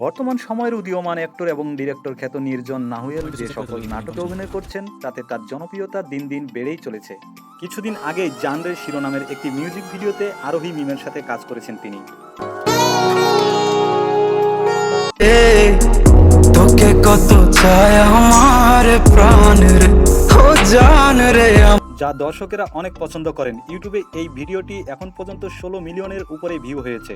বর্তমান সময়ের উদীয়মান অ্যাক্টর এবং ডিরেক্টর খ্যাত নির্জন নাহুয়েল যে সকল নাটকে অভিনয় করছেন তাতে তার জনপ্রিয়তা দিন দিন বেড়েই চলেছে। কিছুদিন আগেই জানরের শিরোনামের একটি মিউজিক ভিডিওতে আরোহী মিমের সাথে কাজ করেছেন তিনি। যা দর্শকেরা অনেক পছন্দ করেন। ইউটিউবে এই ভিডিওটি এখন পর্যন্ত 16 মিলিয়নের উপরে ভিউ হয়েছে।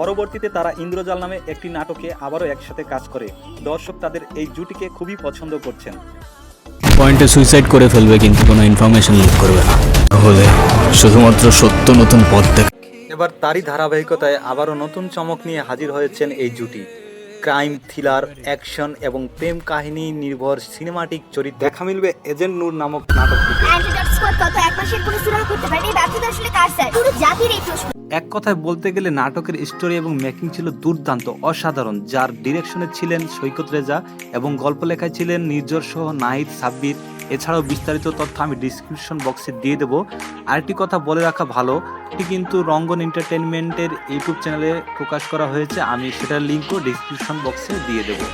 পরবর্তীতে তারা ইন্দ্রজাল নামে একটি নাটকে আবারও একসাথে কাজ করে দর্শক তাদের এই জুটিকে খুবই পছন্দ করছেন। পয়েন্টে সুইসাইড করে ফেলবে কিন্তু কোনো ইনফরমেশন লিক করবে না, তাহলে শুধুমাত্র সত্য নতুন পথ দেখ। এবার তারই ধারাবাহিকতায় আবারও নতুন চমক নিয়ে হাজির হয়েছেন এই জুটি। ক্রাইম, থ্রিলার, অ্যাকশন এবং প্রেম কাহিনী নির্ভর সিনেমাটিক চরিত্র দেখা মিলবে এজেন্ট নূর নামক নাটকটিতে। এক কথায় বলতে গেলে নাটকের স্টোরি এবং মেকিং ছিল দুর্দান্ত, অসাধারণ, যার ডিরেকশনে ছিলেন সৈকত রেজা এবং গল্প লেখায় ছিলেন নির্ঝর সহ নাহিদ সাব্বির। এছাড়াও বিস্তারিত তথ্য আমি ডিসক্রিপশন বক্সে দিয়ে দেবো। আরেকটি কথা বলে রাখা ভালো, এটি কিন্তু রঙ্গন এন্টারটেইনমেন্টের ইউটিউব চ্যানেলে প্রকাশ করা হয়েছে, আমি সেটার লিঙ্কও ডিসক্রিপশন বক্সে দিয়ে দেবো।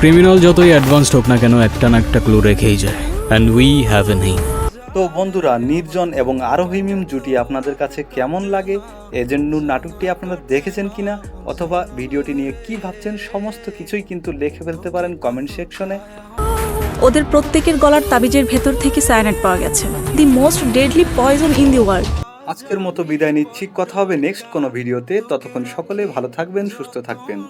ক্রিমিনাল যতই অ্যাডভান্সড হোক না কেন একটা না একটা ক্লু রেখেই যায়, and we have a name. তো বন্ধুরা, নির্জন এবং আরোহী মিম জুটি আপনাদের কাছে কেমন লাগে? এজেন্ট নূর নাটকটি আপনারা দেখেছেন কিনা, অথবা ভিডিওটি নিয়ে কি ভাবছেন, সমস্ত কিছুই কিন্তু লিখে ফেলতে পারেন কমেন্ট সেকশনে। ওদের প্রত্যেকের গলার তাবিজের ভেতর থেকে সায়ানাইড পাওয়া গেছে, the most deadly poison in the world. আজকের মতো বিদায় নিচ্ছি, কথা হবে নেক্সট কোনো ভিডিওতে। ততক্ষণ সকলে ভালো থাকবেন, সুস্থ থাকবেন।